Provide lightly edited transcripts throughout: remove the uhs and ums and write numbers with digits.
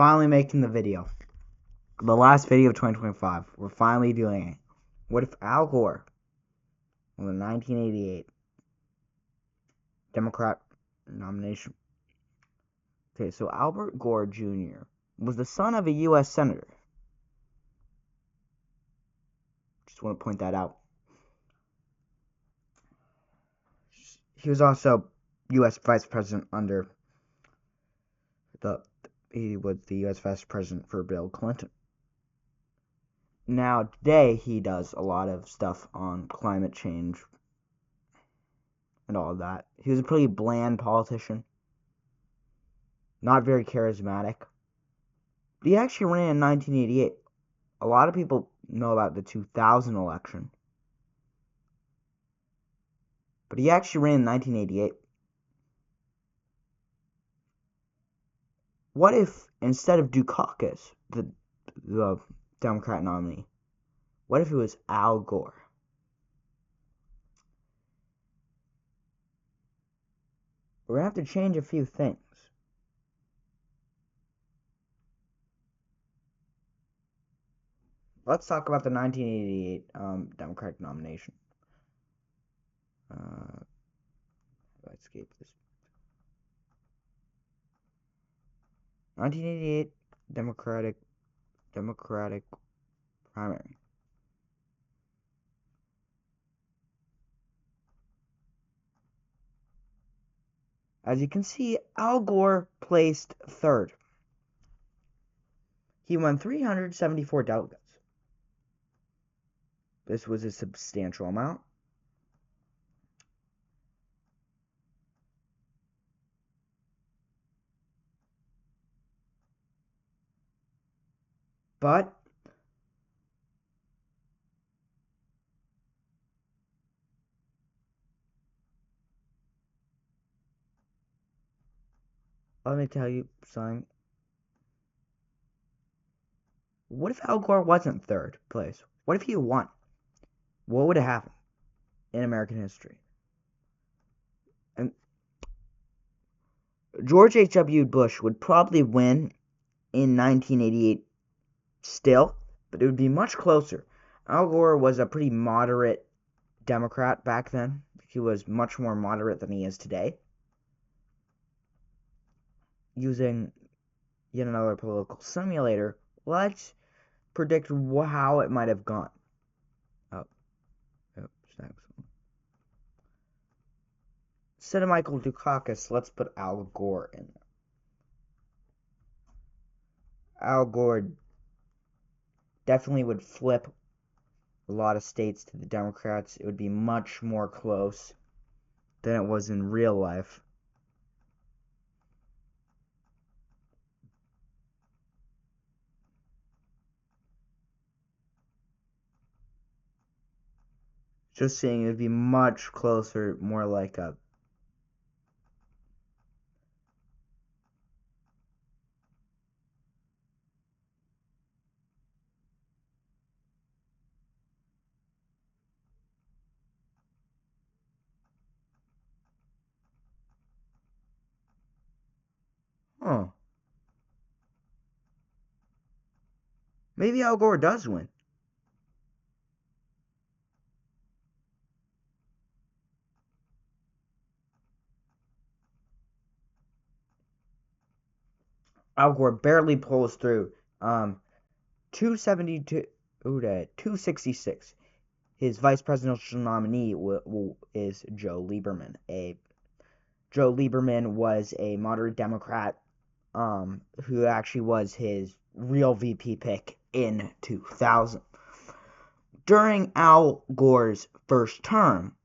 finally making the video. The last video of 2025. We're finally doing it. What if Al Gore, in the 1988 Democrat nomination? Okay, so Albert Gore Jr. was the son of a U.S. Senator. Just want to point that out. He was also U.S. Vice President he was the U.S. Vice President for Bill Clinton. Now, today, he does a lot of stuff on climate change and all of that. He was a pretty bland politician. Not very charismatic. But he actually ran in 1988. A lot of people know about the 2000 election. But he actually ran in 1988. What if, instead of Dukakis, the Democrat nominee, what if it was Al Gore? We're going to have to change a few things. Let's talk about the 1988 Democratic nomination. Let's escape this. 1988 Democratic primary. As you can see, Al Gore placed third. He won 374 delegates. This was a substantial amount. But let me tell you something. What if Al Gore wasn't third place? What if he won? What would have happened in American history? And George H.W. Bush would probably win in 1988 still, but it would be much closer. Al Gore was a pretty moderate Democrat back then. He was much more moderate than he is today. Using yet another political simulator, let's predict how it might have gone. Instead of Michael Dukakis, let's put Al Gore in there. Al Gore definitely would flip a lot of states to the Democrats. It would be much more close than it was in real life. Just saying, it would be much closer, more like a maybe Al Gore does win. Al Gore barely pulls through. 272 to 266. His vice presidential nominee is Joe Lieberman. Joe Lieberman was a moderate Democrat who actually was his real VP pick in 2000. During Al Gore's first term,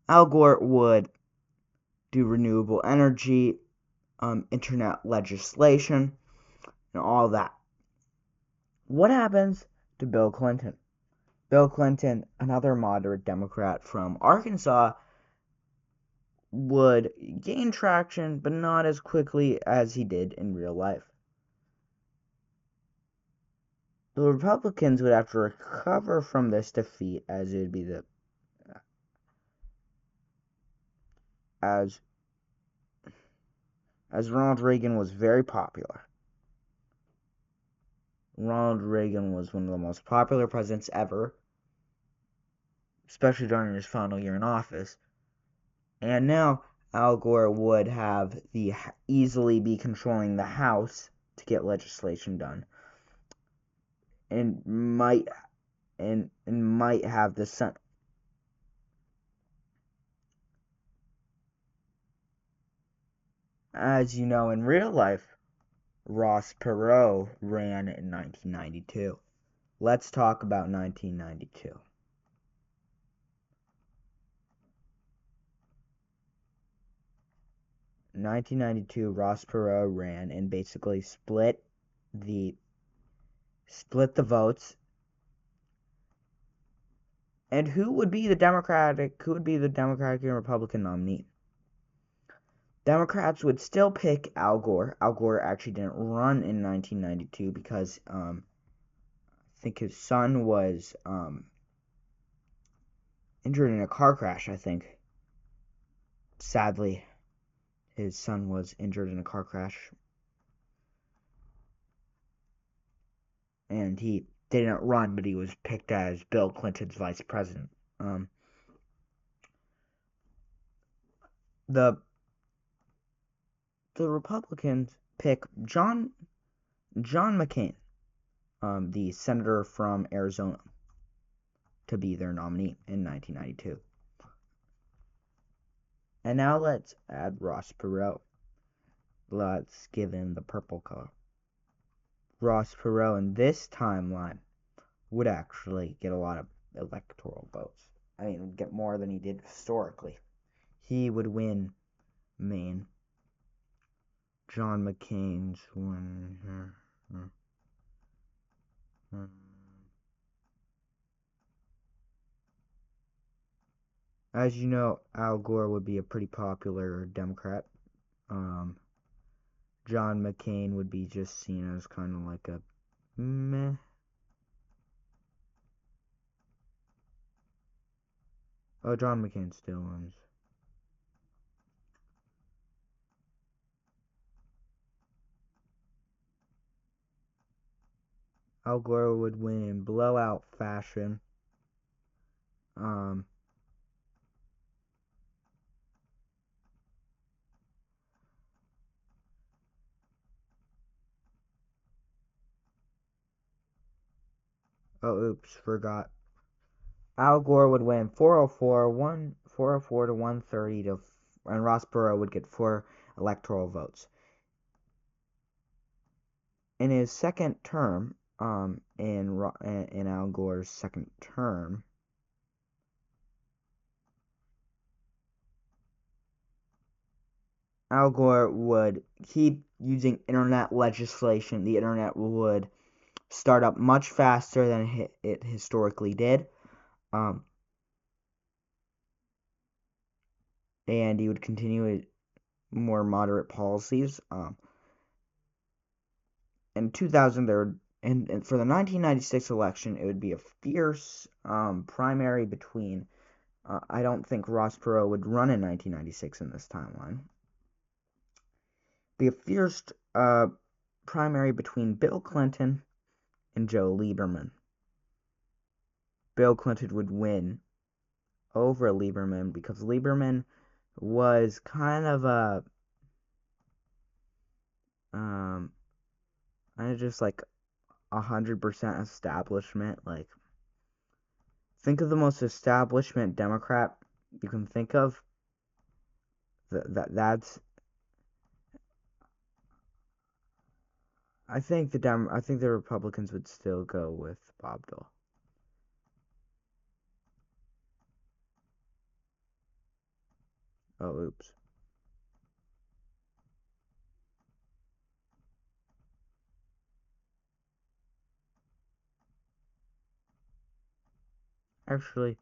Al Gore would do renewable energy, internet legislation, and all that. What happens to Bill Clinton? Bill Clinton, another moderate Democrat from Arkansas, would gain traction, but not as quickly as he did in real life. The Republicans would have to recover from this defeat, as it would be as Ronald Reagan was very popular. Ronald Reagan was one of the most popular presidents ever, especially during his final year in office. And now Al Gore would have easily be controlling the House to get legislation done, and might have the Senate. As you know, in real life, Ross Perot ran in 1992. Let's talk about 1992. 1992, Ross Perot ran and basically split the votes. And who would be the Democratic and Republican nominee? Democrats would still pick Al Gore. Al Gore actually didn't run in 1992 because I think his son was injured in a car crash, I think. Sadly, his son was injured in a car crash. And he didn't run, but he was picked as Bill Clinton's vice president. The Republicans pick John McCain, the senator from Arizona, to be their nominee in 1992. And now let's add Ross Perot. Let's give him the purple color. Ross Perot in this timeline would actually get a lot of electoral votes. I mean, get more than he did historically. He would win Maine. John McCain's one. As you know, Al Gore would be a pretty popular Democrat. John McCain would be just seen as kind of like a meh. Oh, John McCain still wins. Al Gore would win in blowout fashion. Oh, oops, forgot. Al Gore would win 404 to 130 and Ross Perot would get 4 electoral votes. In his second term, in Al Gore's second term, Al Gore would keep using internet legislation. The internet would start up much faster than it historically did. And he would continue more moderate policies. In 2000, and for the 1996 election, it would be a fierce primary between. I don't think Ross Perot would run in 1996 in this timeline. Be a fierce primary between Bill Clinton and Joe Lieberman. Bill Clinton would win over Lieberman because Lieberman was kind of a just like 100% establishment. Like, think of the most establishment Democrat you can think of. That's. I think the Republicans would still go with Bob Dole. Oh, oops. Actually,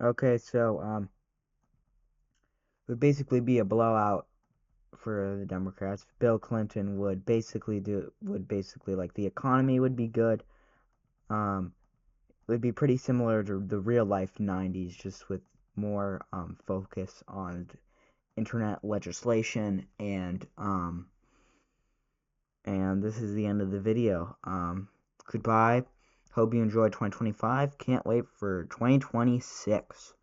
Okay, so it would basically be a blowout for the Democrats. Bill Clinton would basically like the economy would be good. It would be pretty similar to the real life 90s, just with more focus on internet legislation, and this is the end of the video. Goodbye. Hope you enjoyed 2025. Can't wait for 2026.